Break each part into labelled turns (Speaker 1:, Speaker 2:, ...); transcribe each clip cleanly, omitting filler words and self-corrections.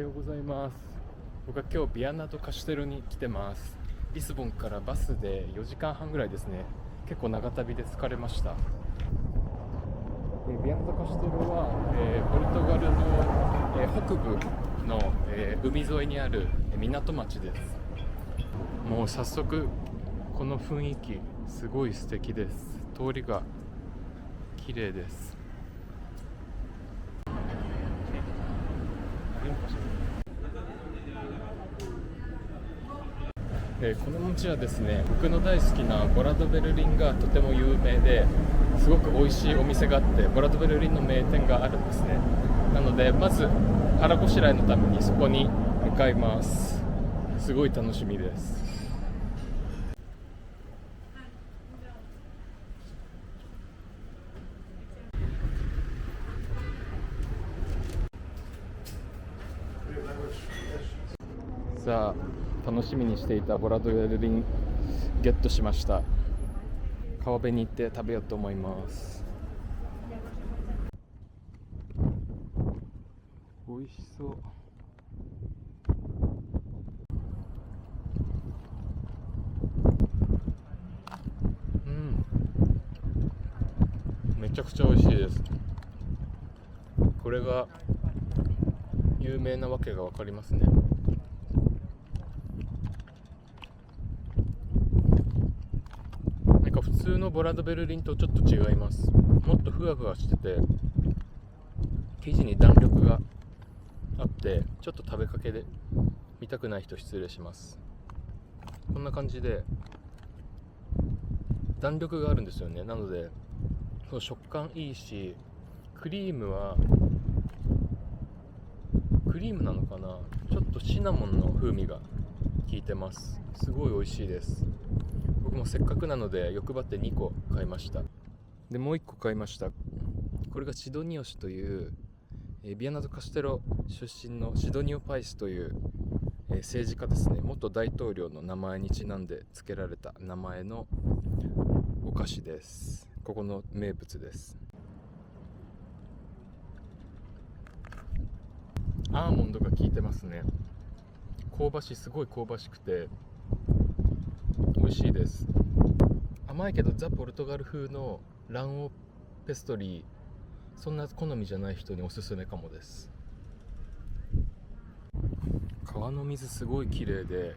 Speaker 1: ようございます。僕は今日ビアナドカシュテロに来てます。リスボンからバスで4時間半ぐらいですね。結構長旅で疲れました。ビアナドカシュテロは、ポルトガルの、北部の、海沿いにある港町です。もう早速この雰囲気すごい素敵です。通りが綺麗です。この街はですね、僕の大好きなボラドベルリンがとても有名ですごく美味しいお店があって、ボラドベルリンの名店があるんですね。なのでまず腹ごしらえのためにそこに向かいます。すごい楽しみです。さあ、楽しみにしていたボラドベルリンゲットしました。川辺に行って食べようと思います。美味しそう。めちゃくちゃ美味しいです。これが有名なわけが分かりますね。なんか普通のボラドベルリンとちょっと違います。もっとふわふわしてて、生地に弾力があって、ちょっと食べかけで見たくない人失礼します。こんな感じで弾力があるんですよね。なので食感いいし、クリームはクリームなのかな、ちょっとシナモンの風味が効いてます。すごい美味しいです。僕もせっかくなので欲張って2個買いました。でもう1個買いました。これがシドニオシという、ビアナドカシュテロ出身のシドニオパイスという、政治家ですね。元大統領の名前にちなんで付けられた名前のお菓子です。ここの名物です。アーモンドが効いてますね。香ばしい、すごい香ばしくて美味しいです。甘いけどザ・ポルトガル風の卵黄ペストリー、そんな好みじゃない人におすすめかもです。川の水すごい綺麗で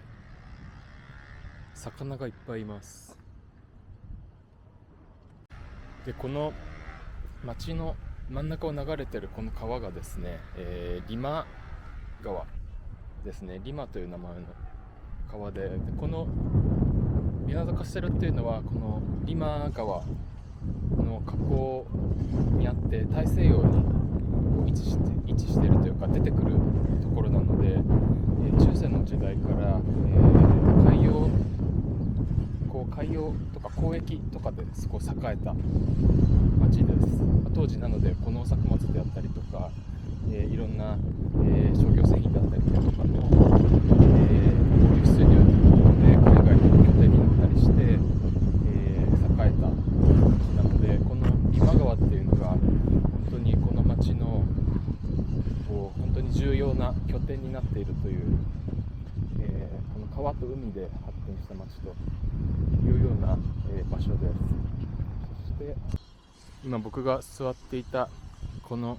Speaker 1: 魚がいっぱいいます。でこの町の真ん中を流れてるこの川がですね、リマ川ですね。リマという名前の川で、このビアナドカシュテロっていうのはこのリマ川の河口にあって大西洋に位置しているというか出てくるところなので、中世の時代から、海洋とか交易とかですごい栄えた町です。当時なのでこの作物であったりとか、いろんな、商業製品であったりとかの、輸出入で海外の拠点になったりして、栄えた町なので、このリマ川っていうのが本当にこの町の本当に重要な拠点になっているという、この川と海で発展した町というような、場所です。そして今僕が座っていたこの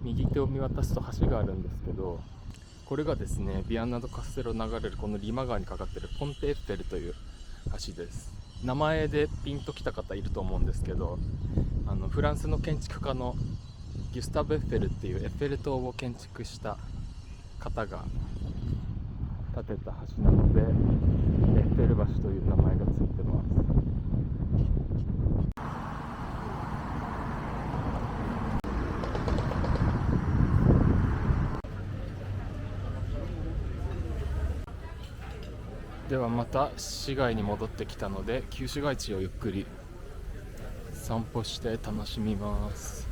Speaker 1: 右手を見渡すと橋があるんですけど、これがですね、ビアナドカシュテロ流れるこのリマ川にかかっているポンテエッフェルという橋です。名前でピンときた方いると思うんですけど、フランスの建築家のギュスタブ・エッフェルっていうエッフェル塔を建築した方が建てた橋なので、エッフェル橋という名前がついてます。ではまた市街に戻ってきたので、旧市街地をゆっくり散歩して楽しみます。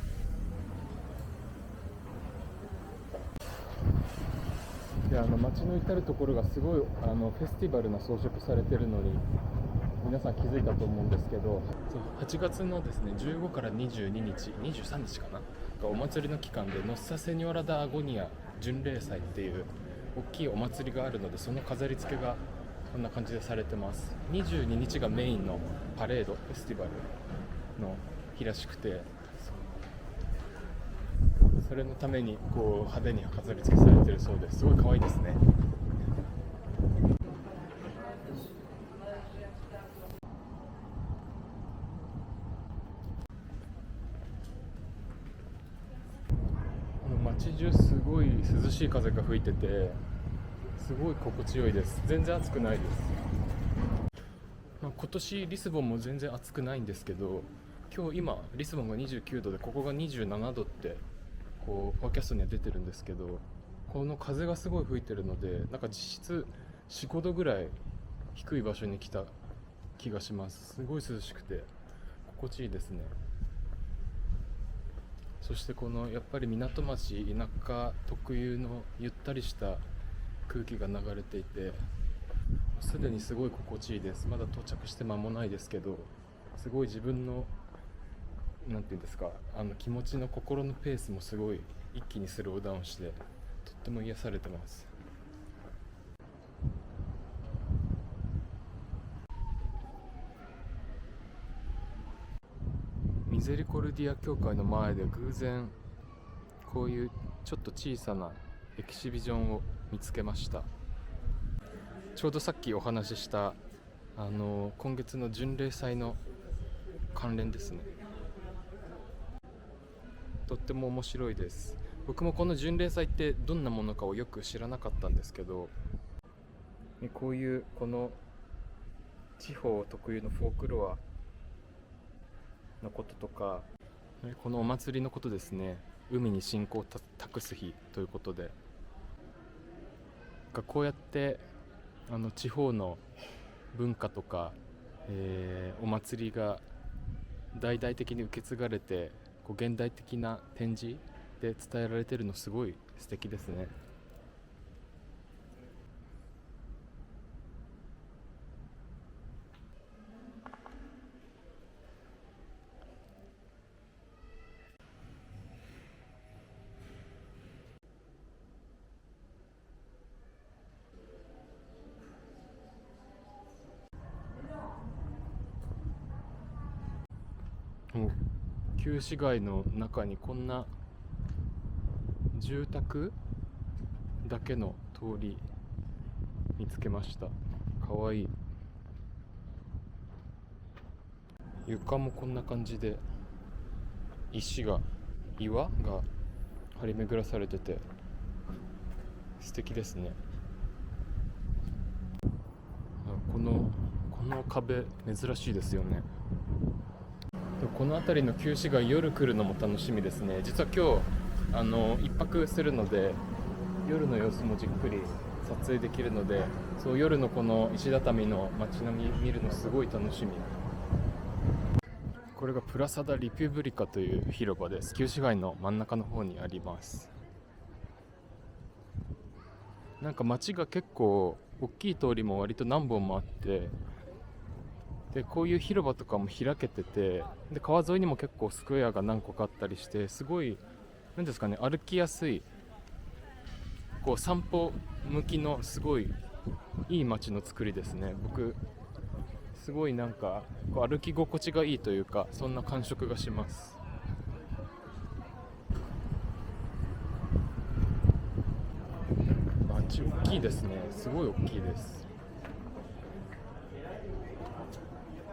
Speaker 1: で街の至るところがすごいフェスティバルな装飾されてるのに皆さん気づいたと思うんですけど、8月のですね15から22日23日かながお祭りの期間で、ノッサセニョラ・ダ・アゴニア巡礼祭っていう大きいお祭りがあるので、その飾り付けがこんな感じでされてます。22日がメインのパレードフェスティバルの日らしくて、それのためにこう派手に飾り付けされてるそうです。すごい可愛いですね。街中すごい涼しい風が吹いてて、すごい心地よいです。全然暑くないです。今年リスボンも全然暑くないんですけど、今リスボンが29度で、ここが27度ってこうフォーキャストには出てるんですけど、この風がすごい吹いてるので、なんか実質 4,5 度ぐらい低い場所に来た気がします。すごい涼しくて心地いいですね。そしてこのやっぱり港町田舎特有のゆったりした空気が流れていて、すでにすごい心地いいです。まだ到着して間もないですけど、すごい自分のなんていうんですか、気持ちの心のペースもすごい一気にスローダウンして、とっても癒されてます。ミゼリコルディア教会の前で偶然こういうちょっと小さなエキシビジョンを見つけました。ちょうどさっきお話しした今月の巡礼祭の関連ですね。とっても面白いです。僕もこの巡礼祭ってどんなものかをよく知らなかったんですけど、こういうこの地方特有のフォークロアのこととか、このお祭りのことですね。海に信仰を託す日ということで、こうやって地方の文化とか、お祭りが大々的に受け継がれて、こう現代的な展示で伝えられているのすごい素敵ですね。旧市街の中にこんな住宅だけの通り見つけました。かわいい。床もこんな感じで岩が張り巡らされてて素敵ですね。この壁珍しいですよね。この辺りの旧市街、夜来るのも楽しみですね。実は今日一泊するので、夜の様子もじっくり撮影できるので、そう夜のこの石畳の街並み見るのすごい楽しみ。これがプラサダ・リピュブリカという広場です。旧市街の真ん中の方にあります。なんか街が結構大きい通りも割と何本もあって、でこういう広場とかも開けてて、で川沿いにも結構スクエアが何個かあったりして、すごいなんですかね、歩きやすい、こう散歩向きのすごいいい街の作りですね。僕すごいなんかこう歩き心地がいいというか、そんな感触がします。街大きいですね。すごい大きいです。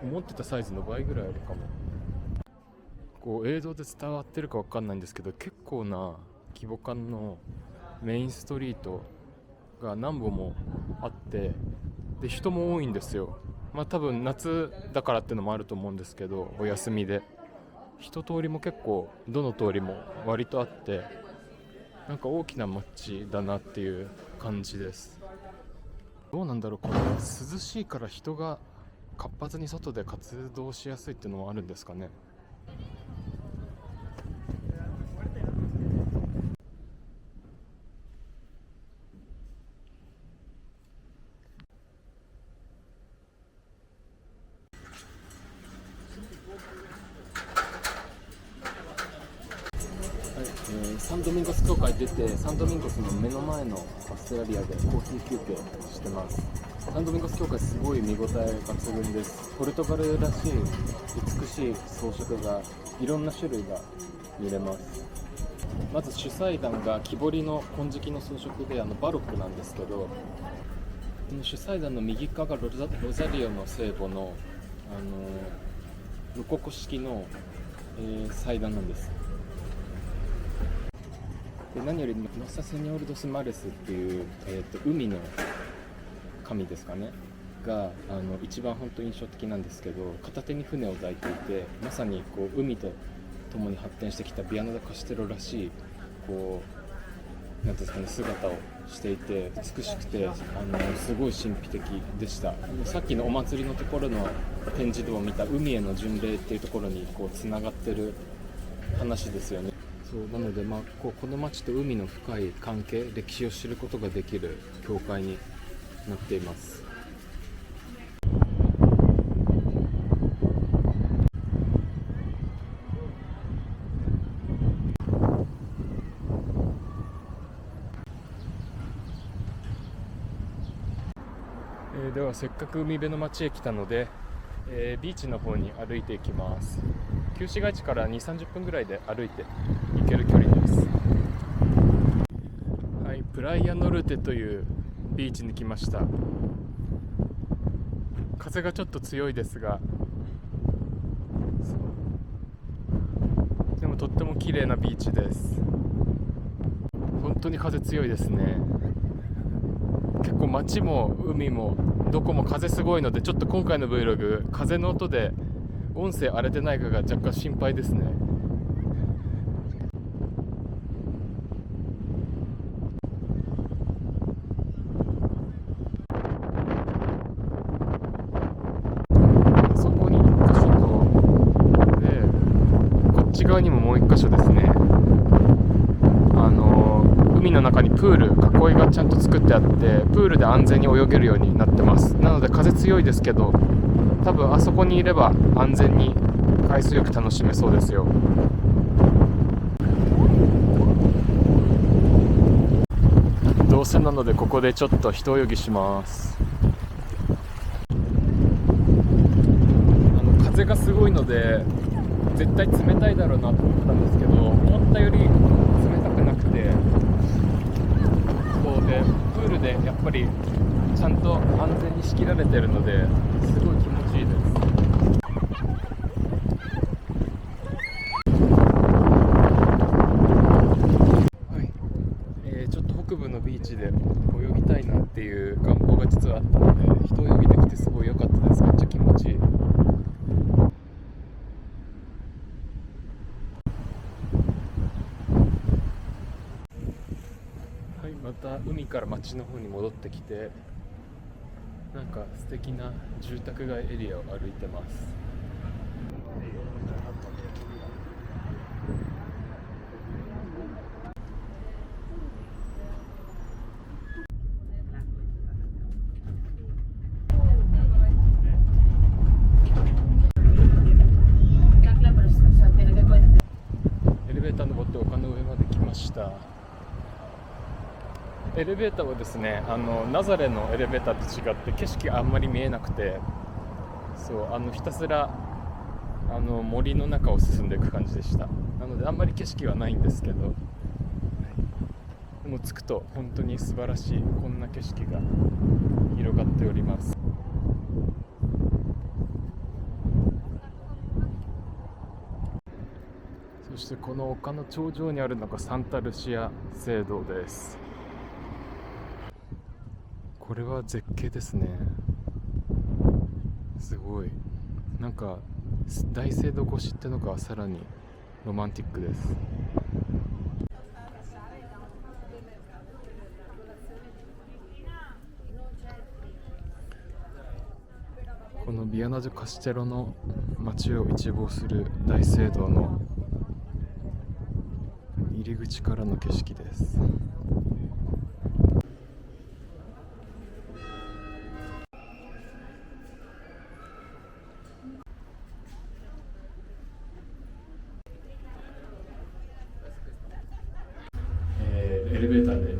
Speaker 1: 思ってたサイズの倍ぐらいあるかも。こう映像で伝わってるか分かんないんですけど、結構な規模感のメインストリートが何本もあって、で人も多いんですよ。多分夏だからってのもあると思うんですけど、お休みで人通りも結構どの通りも割とあって、なんか大きな街だなっていう感じです。どうなんだろう、これ涼しいから人が活発に外で活動しやすいっていうのもあるんですかね。はい、サンドミンゴス教会出て、サンドミンゴスの目の前のオーストラリアでコーヒー休憩してます。サンドミンゴス教会すごい見応え抜群です。ポルトガルらしい美しい装飾がいろんな種類が見れます。まず主祭壇が木彫りの金色の装飾でバロックなんですけど、この主祭壇の右側がロザリオの聖母の、ロココ式の、祭壇なんです。で何よりノサセニョルドスマレスっていう、海の神ですかねが一番本当印象的なんですけど、片手に船を抱いていて、まさにこう海と共に発展してきたビアナ・ダ・カステロらしいこうなんていうんですかね、姿をしていて美しくてすごい神秘的でした。さっきのお祭りのところの展示でも見た海への巡礼っていうところにこうつながってる話ですよね。そうなので、この町と海の深い関係、歴史を知ることができる教会になっています。ではせっかく海辺の町へ来たので、ビーチの方に歩いていきます。旧市街地から 2,30 分ぐらいで歩いて行ける距離です。はい、プライアノルテというビーチに来ました。風がちょっと強いですが、でもとっても綺麗なビーチです。本当に風強いですね。結構街も海もどこも風すごいので、ちょっと今回の Vlog 風の音で音声荒れてないかが若干心配ですね。あそこに1箇所とで、こっち側にももう1箇所ですね。海の中にプール、囲いがちゃんと作ってあって、プールで安全に泳げるようになってます。なので風強いですけど、多分あそこにいれば安全に海水浴楽しめそうですよ。どうせなのでここでちょっと一泳ぎします。風がすごいので絶対冷たいだろうなと思ったんですけど、思ったより冷たくなくて、そうでプールでやっぱりちゃんと安全に仕切られているのですごい気持ちいいです。ちょっと北部のビーチで泳ぎたいなっていう願望が実はあったので、一泳ぎできてすごい良かったです。めっちゃ気持ちいい。はい、また海から町の方に戻ってきて、なんか素敵な住宅街エリアを歩いてます。エレベーター登って丘の上まで来ました。エレベーターはですね、ナザレのエレベーターと違って景色があんまり見えなくて、そうひたすら森の中を進んでいく感じでした。なのであんまり景色はないんですけど、はい、でも着くと本当に素晴らしいこんな景色が広がっております。そしてこの丘の頂上にあるのがサンタルシア聖堂です。これは絶景ですね。すごいなんか大聖堂越しってのがさらにロマンティックです。このビアナ・ジョ・カステロの街を一望する大聖堂の入り口からの景色です。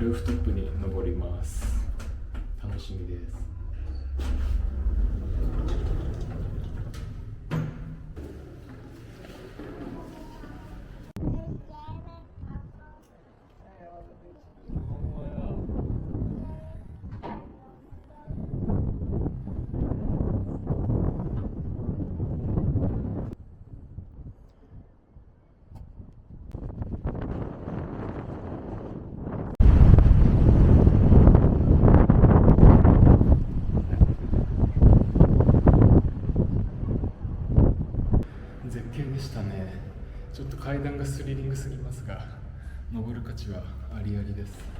Speaker 1: ルーフトップに登ります。楽しみです。絶景でしたね。ちょっと階段がスリリングすぎますが、登る価値はありありです。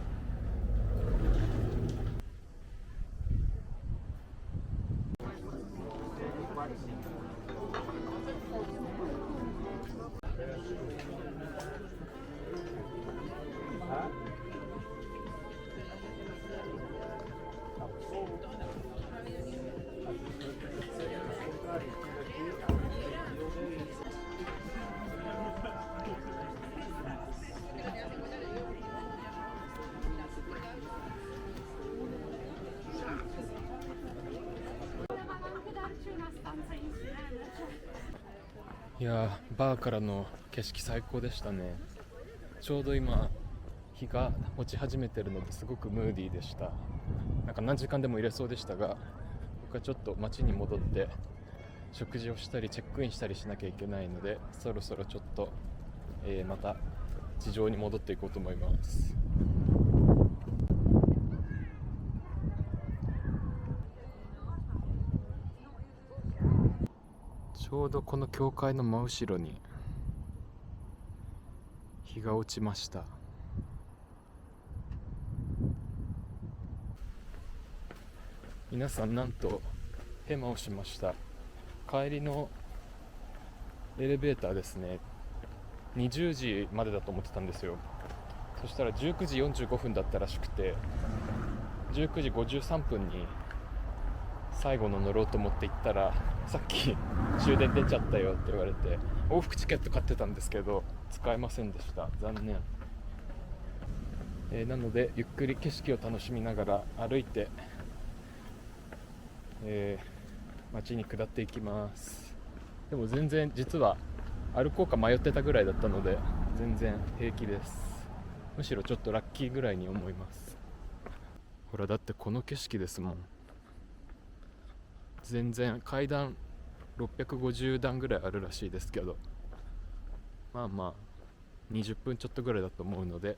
Speaker 1: いやー、バーからの景色最高でしたね。ちょうど今日が落ち始めてるのですごくムーディーでした。なんか何時間でも入れそうでしたが、僕はちょっと街に戻って食事をしたりチェックインしたりしなきゃいけないので、そろそろちょっと、また地上に戻っていこうと思います。ちょうどこの教会の真後ろに日が落ちました。皆さん、なんとヘマをしました。帰りのエレベーターですね、20時までだと思ってたんですよ。そしたら19時45分だったらしくて、19時53分に最後の乗ろうと思って行ったら、さっき終電出ちゃったよって言われて、往復チケット買ってたんですけど使えませんでした。残念。なのでゆっくり景色を楽しみながら歩いて、街に下っていきます。でも全然実は歩こうか迷ってたぐらいだったので全然平気です。むしろちょっとラッキーぐらいに思います。ほら、だってこの景色ですもん。全然階段650段ぐらいあるらしいですけど、まあまあ20分ちょっとぐらいだと思うので、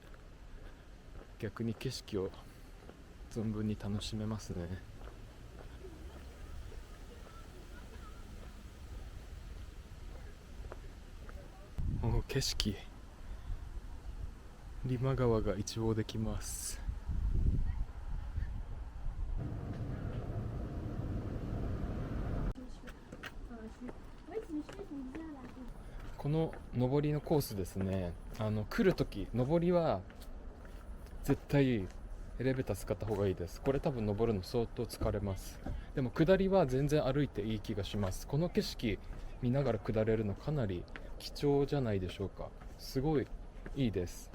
Speaker 1: 逆に景色を存分に楽しめますね。もう景色、リマ川が一望できます。この上りのコースですね、来るとき上りは絶対エレベーター使った方がいいです。これ多分登るの相当疲れます。でも下りは全然歩いていい気がします。この景色見ながら下れるのかなり貴重じゃないでしょうか。すごいいいです。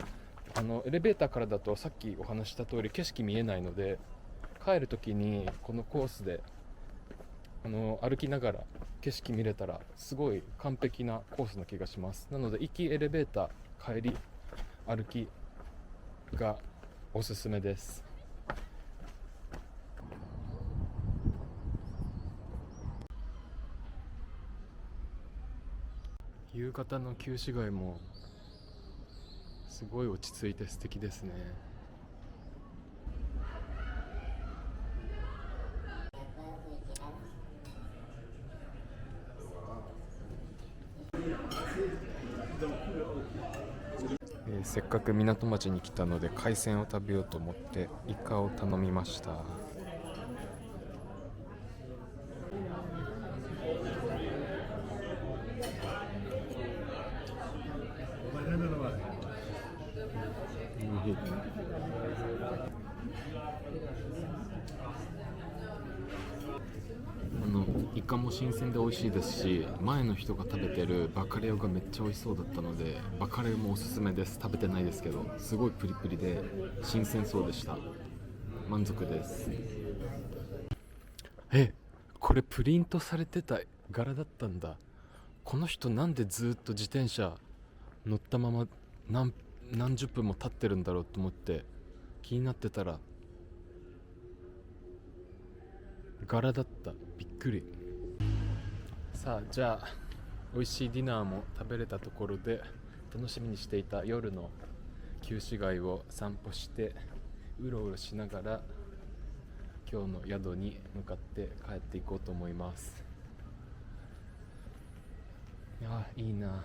Speaker 1: エレベーターからだとさっきお話した通り景色見えないので、帰るときにこのコースで歩きながら景色見れたらすごい完璧なコースな気がします。なので行きエレベーター、帰り歩きがおすすめです。夕方の旧市街もすごい落ち着いて素敵ですね。せっかく港町に来たので海鮮を食べようと思ってイカを頼みました。イカも新鮮で美味しいですし、前の人が食べてるバカレオがめっちゃ美味しそうだったので、バカレオもおすすめです。食べてないですけど、すごいプリプリで新鮮そうでした。満足です。これプリントされてた柄だったんだ。この人なんでずっと自転車乗ったまま何十分も経ってるんだろうと思って気になってたら柄だった。びっくり。さあ、じゃあ美味しいディナーも食べれたところで、楽しみにしていた夜の旧市街を散歩してうろうろしながら今日の宿に向かって帰っていこうと思います。いや、いいな、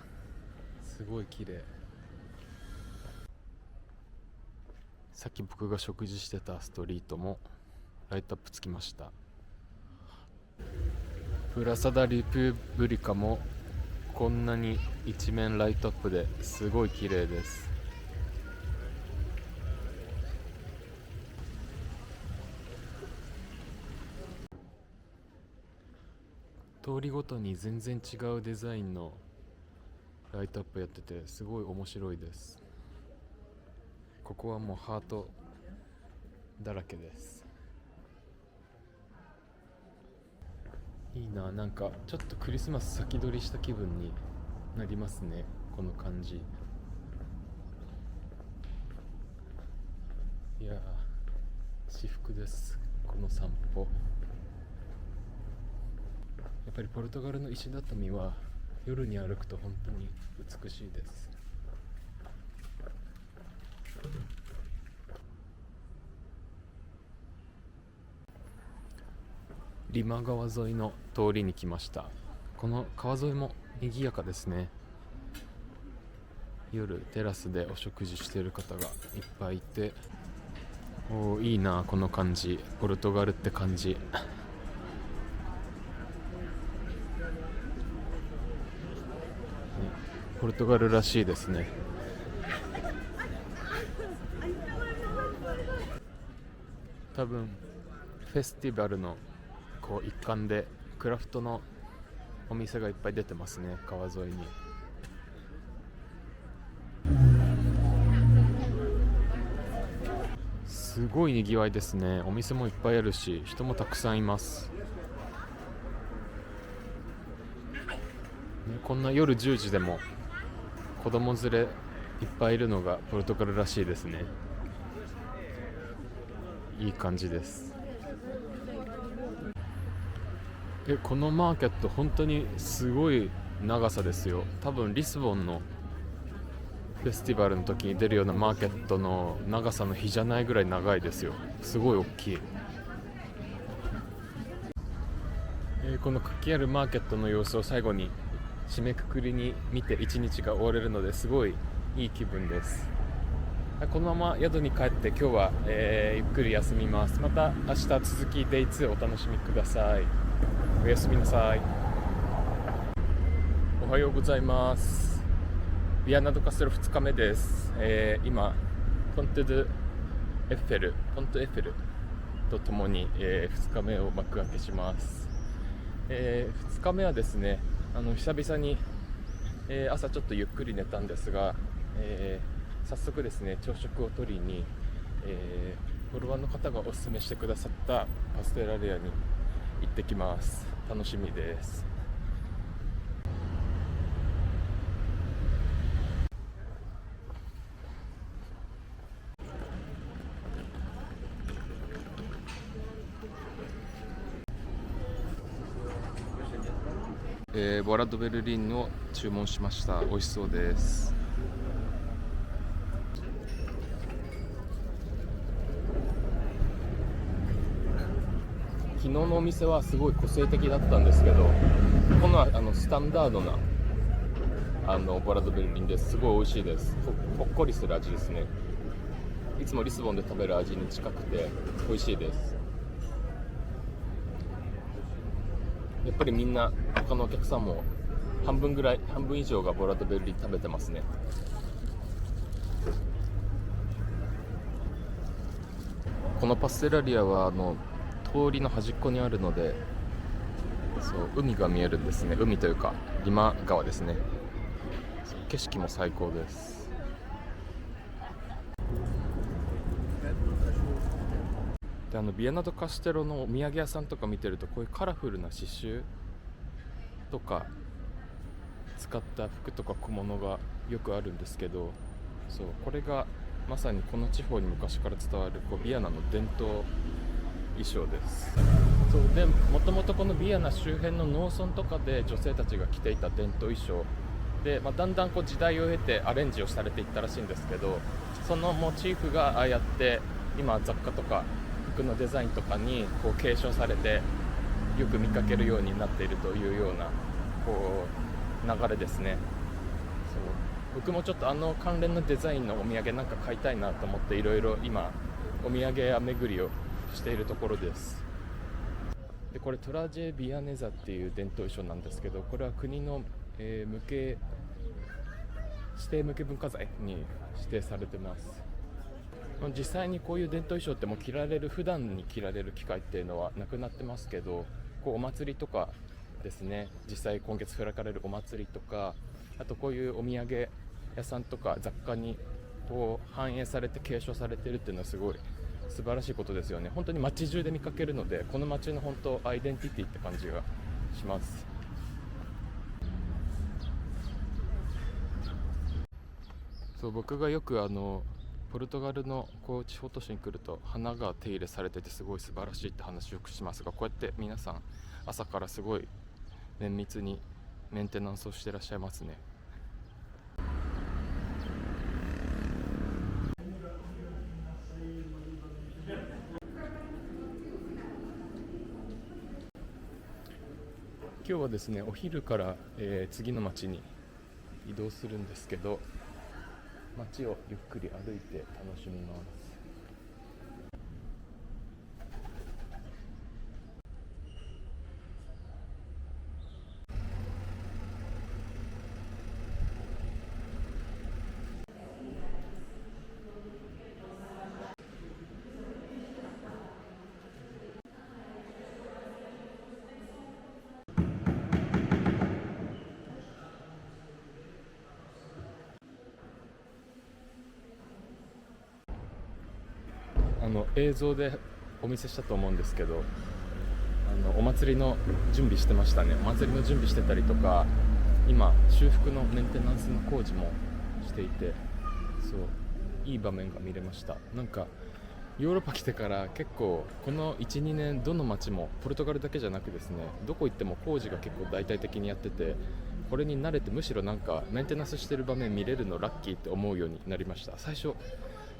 Speaker 1: すごい綺麗。さっき僕が食事してたストリートもライトアップつきました。プラサダリプブリカもこんなに一面ライトアップですごい綺麗です。通りごとに全然違うデザインのライトアップやっててすごい面白いです。ここはもうハートだらけです。いいな、なんかちょっとクリスマス先取りした気分になりますね、この感じ。いやー、至福です、この散歩。やっぱりポルトガルの石畳は夜に歩くと本当に美しいです。リマ川沿いの通りに来ました。この川沿いも賑やかですね。夜テラスでお食事している方がいっぱいいて、いいな、この感じ。ポルトガルって感じ。ポルトガルらしいですね。多分フェスティバルの一環でクラフトのお店がいっぱい出てますね、川沿いに。すごいにぎわいですね。お店もいっぱいあるし、人もたくさんいます。こんな夜10時でも子供連れいっぱいいるのがポルトガルらしいですね。いい感じです。このマーケット本当にすごい長さですよ。多分リスボンのフェスティバルの時に出るようなマーケットの長さの比じゃないぐらい長いですよ。すごい大きい。この活気あるマーケットの様子を最後に締めくくりに見て一日が終われるのですごいいい気分です。このまま宿に帰って今日は、ゆっくり休みます。また明日続き Day2 お楽しみください。おやすみなさい。おはようございます。ビアナドカステロ2日目です。今ポントエッフェルとともに、2日目を幕開けします。2日目はですね、久々に、朝ちょっとゆっくり寝たんですが、早速ですね朝食を取りに、フォロワーの方がおすすめしてくださったパステラリアに行ってきます。楽しみです。ボラドベルリンを注文しました。美味しそうです。昨日のお店はすごい個性的だったんですけど、このはスタンダードなボラドベルリンです。すごい美味しいです。ほっこりする味ですね。いつもリスボンで食べる味に近くて美味しいです。やっぱりみんな他のお客さんも半分以上がボラドベルリン食べてますね。このパステラリアは通りの端っこにあるのでそう海が見えるんですね。海というかリマ川ですね。景色も最高です。でビエナ・ド・カステロのお土産屋さんとか見てると、こういうカラフルな刺繍とか使った服とか小物がよくあるんですけど、そうこれがまさにこの地方に昔から伝わるビエナの伝統衣装です。そうで、もともとこのビエナ周辺の農村とかで女性たちが着ていた伝統衣装で、だんだん時代を経てアレンジをされていったらしいんですけど、そのモチーフがああやって今雑貨とか服のデザインとかに継承されてよく見かけるようになっているというような流れですね。そう僕もちょっと関連のデザインのお土産なんか買いたいなと思って、いろいろ今お土産屋巡りをしているところです。でこれトラジェ・ビアネザっていう伝統衣装なんですけど、これは国の、指定無形文化財に指定されてます。実際にこういう伝統衣装ってもう普段に着られる機会っていうのはなくなってますけど、お祭りとかですね、実際今月開かれるお祭りとか、あとこういうお土産屋さんとか雑貨に反映されて継承されているっていうのはすごい素晴らしいことですよね。本当に街中で見かけるので、この街の本当アイデンティティって感じがします。そう僕がよくポルトガルの地方都市に来ると花が手入れされててすごい素晴らしいって話をよくしますが、こうやって皆さん朝からすごい綿密にメンテナンスをしていらっしゃいますね。今日はですね、お昼から、次の町に移動するんですけど、街をゆっくり歩いて楽しみます。映像でお見せしたと思うんですけど、お祭りの準備してましたね。お祭りの準備してたりとか、今修復のメンテナンスの工事もしていて、そういい場面が見れました。なんかヨーロッパ来てから結構この 1,2 年どの街もポルトガルだけじゃなくですね、どこ行っても工事が結構大々的にやってて、これに慣れてむしろなんかメンテナンスしてる場面見れるのラッキーって思うようになりました。最初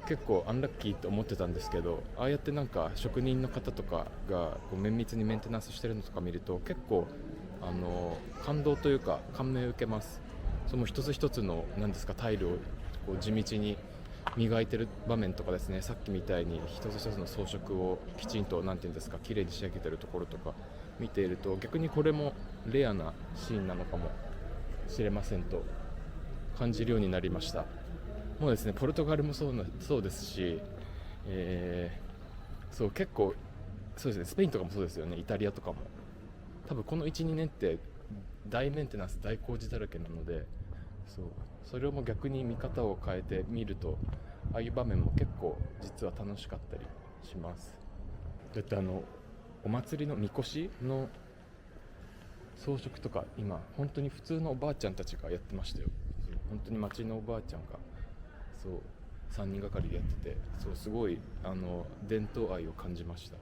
Speaker 1: 結構アンラッキーって思ってたんですけど、ああやってなんか職人の方とかが綿密にメンテナンスしてるのとか見ると結構感動というか感銘を受けます。その一つ一つの何ですかタイルを地道に磨いてる場面とかですね、さっきみたいに一つ一つの装飾をきちんとなんていうんですか綺麗に仕上げてるところとか見ていると、逆にこれもレアなシーンなのかもしれませんと感じるようになりました。もうですね、ポルトガルもそうですし、そう結構そうですね、スペインとかもそうですよね、イタリアとかも多分この 1,2 年って大メンテナンス大工事だらけなので、それをも逆に見方を変えて見ると、ああいう場面も結構実は楽しかったりします。だってお祭りのみこしの装飾とか今本当に普通のおばあちゃんたちがやってましたよ。本当に町のおばあちゃんが3人がかりでやってて、すごい伝統愛を感じました。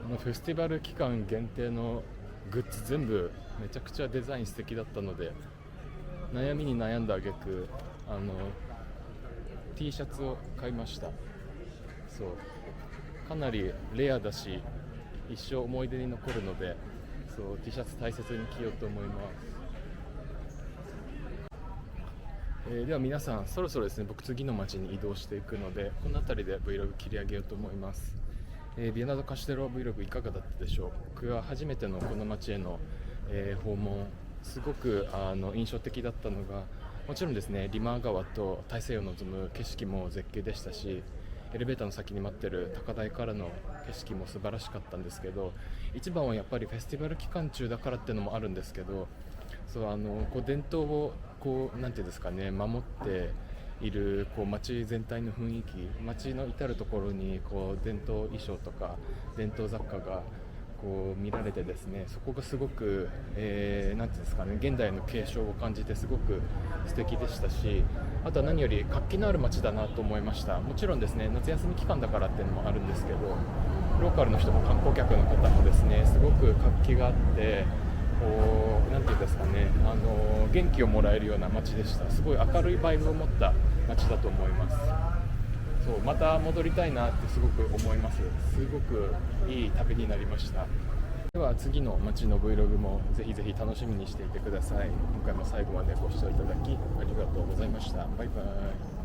Speaker 1: フェスティバル期間限定のグッズ全部めちゃくちゃデザイン素敵だったので、悩みに悩んだ挙句T シャツを買いました。かなりレアだし一生思い出に残るので、T シャツ大切に着ようと思います。では皆さん、そろそろですね、僕次の街に移動していくので、この辺りで Vlog 切り上げようと思います。ビエナ・ド・カシテロ Vlog いかがだったでしょう。僕は初めてのこの街への、訪問、すごく印象的だったのが、もちろんですね、リマー川と大西洋を望む景色も絶景でしたし、エレベーターの先に待ってる高台からの景色も素晴らしかったんですけど、一番はやっぱりフェスティバル期間中だからっていうのもあるんですけど、こう伝統をなんていうんですかね、守っている街全体の雰囲気、街の至る所に伝統衣装とか伝統雑貨が見られてですね、そこがすごく、なんていうんですかね、現代の継承を感じてすごく素敵でしたし、あとは何より活気のある街だなと思いました。もちろんですね、夏休み期間だからっていうのもあるんですけど、ローカルの人も観光客の方もですね、すごく活気があって、なんていうんですかね、元気をもらえるような街でした。すごい明るいバイブを持った街だと思います。また戻りたいなってすごく思います。すごくいい旅になりました。では次の街の Vlog もぜひぜひ楽しみにしていてください。今回も最後までご視聴いただきありがとうございました。バイバイ。